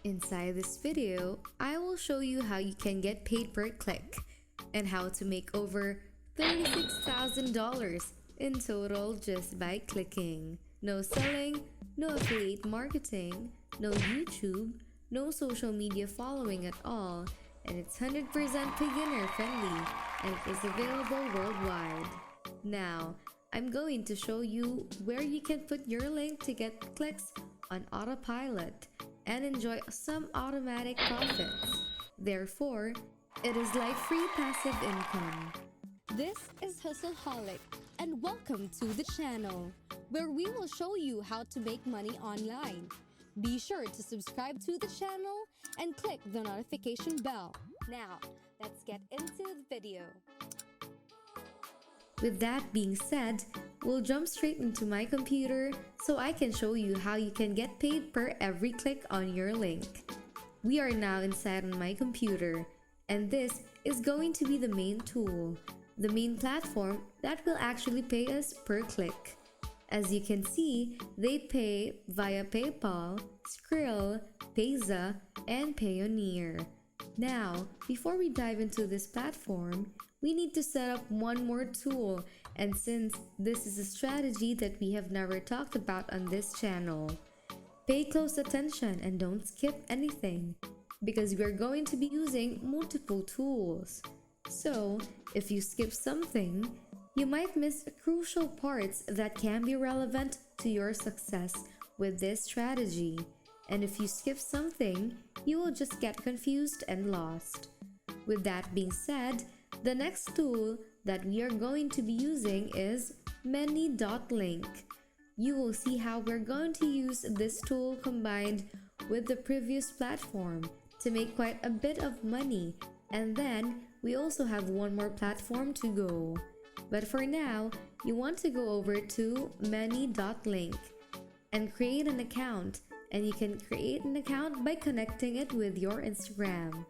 Inside this video, I will show you how you can get paid per click and how to make over $36,000 in total just by clicking. No selling, no affiliate marketing, no YouTube, no social media following at all, and it's 100% beginner friendly and it is available worldwide. Now, I'm going to show you where you can put your link to get clicks on autopilot and enjoy some automatic profits. Therefore, it is like free passive income. This is Hustleholic, and welcome to the channel, where we will show you how to make money online. Be sure to subscribe to the channel and click the notification bell. Now, let's get into the video. With that being said, we'll jump straight into my computer so I can show you how you can get paid per every click on your link. We are now inside on my computer, and this is going to be the main tool, the main platform that will actually pay us per click. As you can see, they pay via PayPal, Skrill, Payza, and Payoneer. Now, before we dive into this platform, we need to set up one more tool, and since this is a strategy that we have never talked about on this channel, pay close attention and don't skip anything, because we're going to be using multiple tools. So, if you skip something, you might miss crucial parts that can be relevant to your success with this strategy. And if you skip something, you will just get confused and lost. With that being said, the next tool that we are going to be using is Many.link. You will see how we're going to use this tool combined with the previous platform to make quite a bit of money, and then we also have one more platform to go. But for now, you want to go over to Many.link and create an account, and you can create an account by connecting it with your Instagram.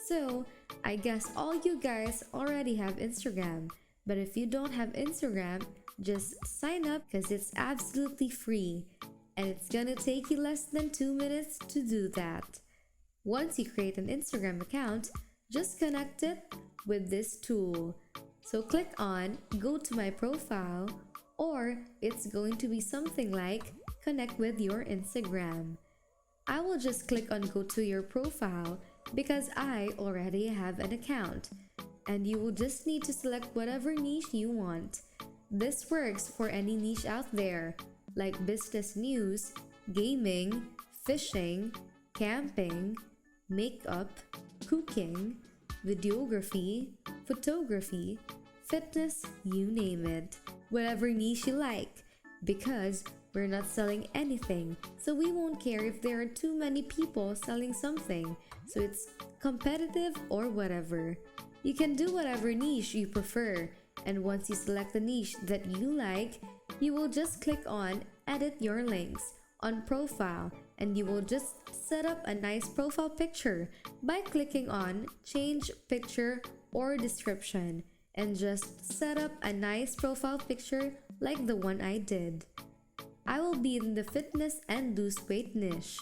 So, I guess all you guys already have Instagram, but if you don't have Instagram, just sign up because it's absolutely free, and it's gonna take you less than 2 minutes to do that. Once you create an Instagram account, just connect it with this tool. So click on Go to My Profile, or it's going to be something like Connect with your Instagram. I will just click on Go to Your Profile because I already have an account, and you will just need to select whatever niche you want. This works for any niche out there, like business news, gaming, fishing, camping, makeup, cooking, videography, photography, fitness, you name it. Whatever niche you like, because we're not selling anything, so we won't care if there are too many people selling something, so it's competitive or whatever. You can do whatever niche you prefer, and once you select the niche that you like, you will just click on Edit Your Links on Profile, and you will just set up a nice profile picture by clicking on Change Picture or Description, and just set up a nice profile picture like the one I did. I will be in the fitness and lose weight niche.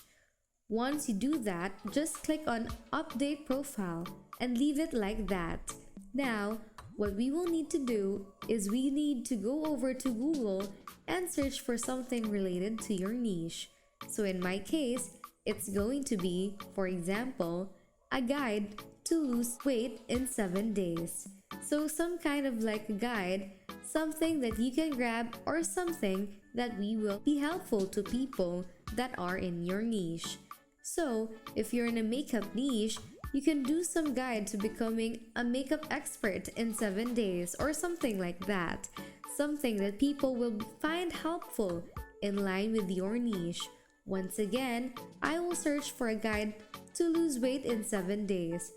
Once you do that, just click on Update Profile and leave it like that. Now, what we will need to do is we need to go over to Google and search for something related to your niche. So in my case, it's going to be, for example, a guide to lose weight in 7 days. So some kind of like a guide, something that you can grab, or something that will be helpful to people that are in your niche. So if you're in a makeup niche, you can do some guide to becoming a makeup expert in 7 days or something like that. Something that people will find helpful in line with your niche. Once again, I will search for a guide to lose weight in 7 days.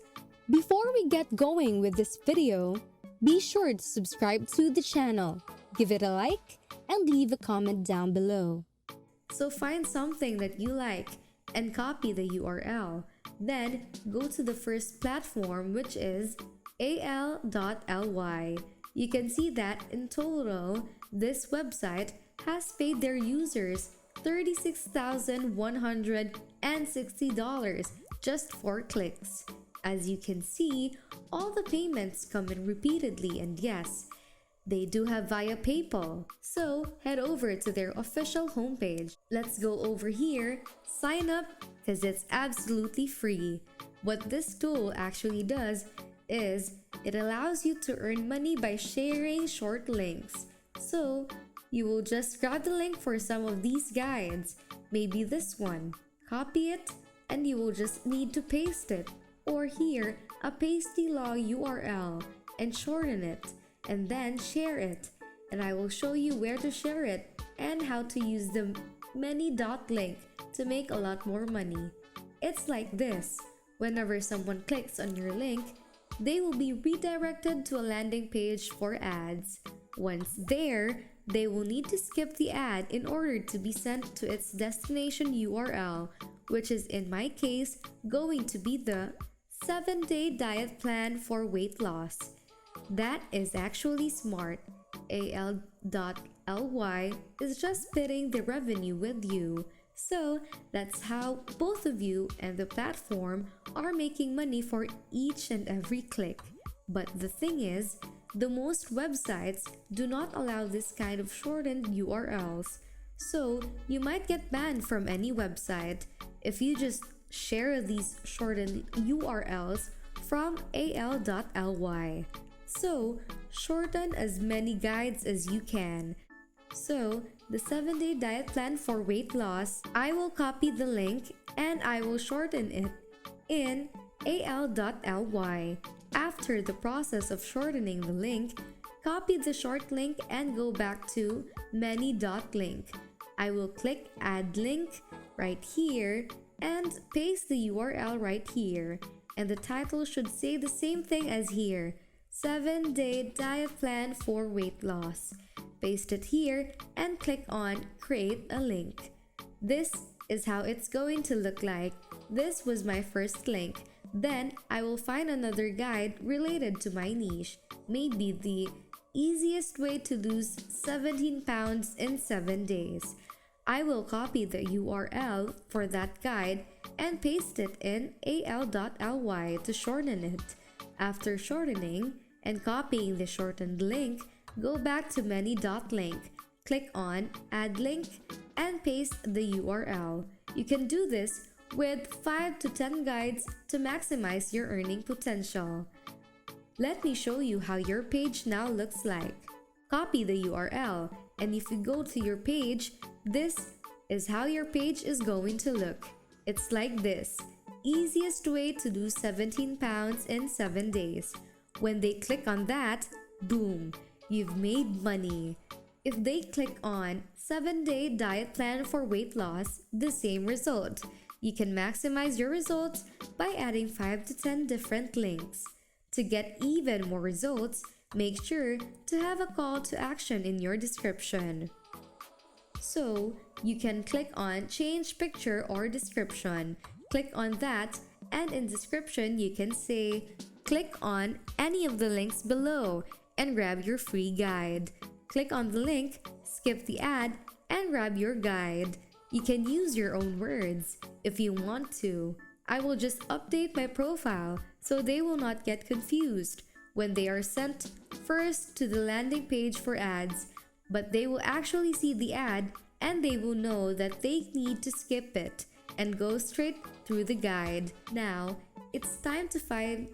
Before we get going with this video, be sure to subscribe to the channel, give it a like, and leave a comment down below. So find something that you like and copy the URL. Then go to the first platform, which is al.ly. You can see that in total, this website has paid their users $36,160 just for clicks. As you can see, all the payments come in repeatedly, and yes, they do have via PayPal. So head over to their official homepage. Let's go over here, sign up, because it's absolutely free. What this tool actually does is it allows you to earn money by sharing short links. So you will just grab the link for some of these guides, maybe this one, copy it, and you will just need to paste it. Or here, a pasty log URL, and shorten it, and then share it. And I will show you where to share it and how to use the many dot link to make a lot more money. It's like this. Whenever someone clicks on your link, they will be redirected to a landing page for ads. Once there, they will need to skip the ad in order to be sent to its destination URL, which is in my case going to be the 7-day diet plan for weight loss. That is actually smart. AL.ly is just splitting the revenue with you. So that's how both of you and the platform are making money for each and every click. But the thing is, the most websites do not allow this kind of shortened URLs. So you might get banned from any website if you just share these shortened URLs from AL.ly. So shorten as many guides as you can. So the 7-day diet plan for weight loss, I will copy the link and I will shorten it in AL.ly. After the process of shortening the link, copy the short link and go back to many.link. I will click add link right here and paste the URL right here. And the title should say the same thing as here, 7-day diet plan for weight loss. Paste it here and click on create a link. This is how it's going to look like. This was my first link. Then I will find another guide related to my niche, maybe the easiest way to lose 17 pounds in 7 days. I will copy the URL for that guide and paste it in AL.ly to shorten it. After shortening and copying the shortened link, go back to many.link, click on add link, and paste the URL. You can do this with 5 to 10 guides to maximize your earning potential. Let me show you how your page now looks like. Copy the URL, and if you go to your page, this is how your page is going to look. It's like this. Easiest way to lose 17 pounds in 7 days. When they click on that, boom, you've made money. If they click on 7-day diet plan for weight loss, the same result. You can maximize your results by adding 5 to 10 different links. To get even more results, make sure to have a call to action in your description. So, you can click on change picture or description. Click on that, and in description you can say, click on any of the links below and grab your free guide. Click on the link, skip the ad, and grab your guide. You can use your own words if you want to. I will just update my profile so they will not get confused when they are sent first to the landing page for ads, but they will actually see the ad and they will know that they need to skip it and go straight through the guide. Now, it's time to find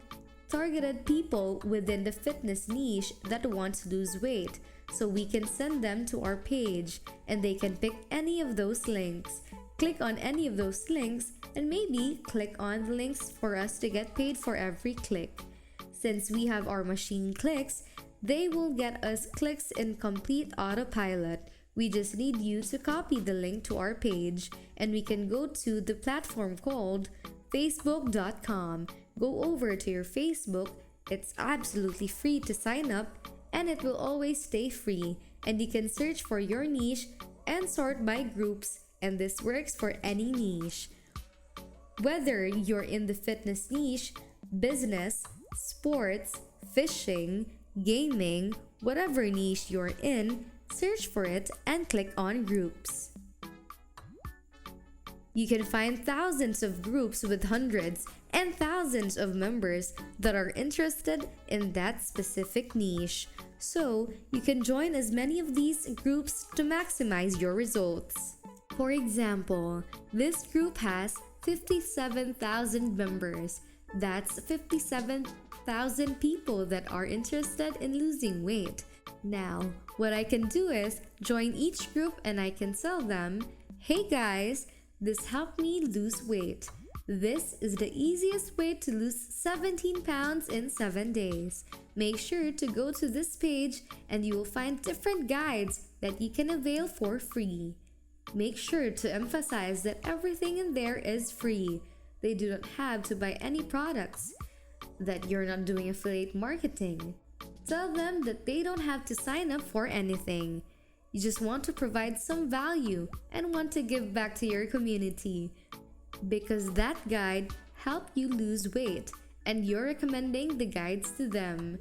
targeted people within the fitness niche that want to lose weight, so we can send them to our page and they can pick any of those links. Click on any of those links and maybe click on the links for us to get paid for every click. Since we have our machine clicks, they will get us clicks in complete autopilot. We just need you to copy the link to our page and we can go to the platform called facebook.com. Go over to your Facebook. It's absolutely free to sign up and it will always stay free, and you can search for your niche and sort by groups, and this works for any niche. Whether you're in the fitness niche, business, sports, fishing, gaming, whatever niche you're in, search for it and click on groups. You can find thousands of groups with hundreds and thousands of members that are interested in that specific niche. So, you can join as many of these groups to maximize your results. For example, this group has 57,000 members. That's 57,000 people that are interested in losing weight. Now, what I can do is join each group and I can tell them, "Hey guys, this helped me lose weight. This is the easiest way to lose 17 pounds in 7 days. Make sure to go to this page and you will find different guides that you can avail for free." Make sure to emphasize that everything in there is free. They do not have to buy any products, that you're not doing affiliate marketing. Tell them that they don't have to sign up for anything. You just want to provide some value and want to give back to your community. Because that guide helped you lose weight and you're recommending the guides to them.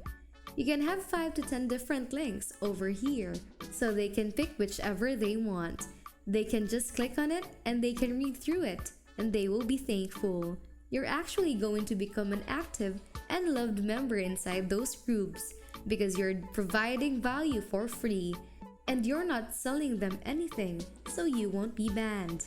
You can have 5 to 10 different links over here so they can pick whichever they want. They can just click on it and they can read through it and they will be thankful. You're actually going to become an active and loved member inside those groups because you're providing value for free and you're not selling them anything, so you won't be banned.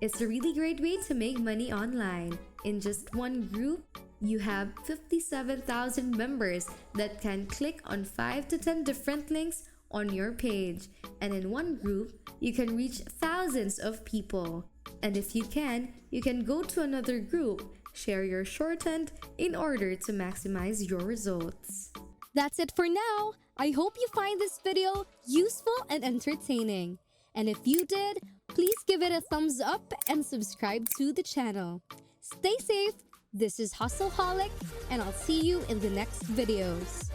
It's a really great way to make money online. In just one group, you have 57,000 members that can click on 5 to 10 different links on your page. And in one group, you can reach thousands of people. And if you can go to another group, share your shorthand in order to maximize your results. That's it for now. I hope you find this video useful and entertaining. And if you did, please give it a thumbs up and subscribe to the channel. Stay safe. This is Hustleholic, and I'll see you in the next videos.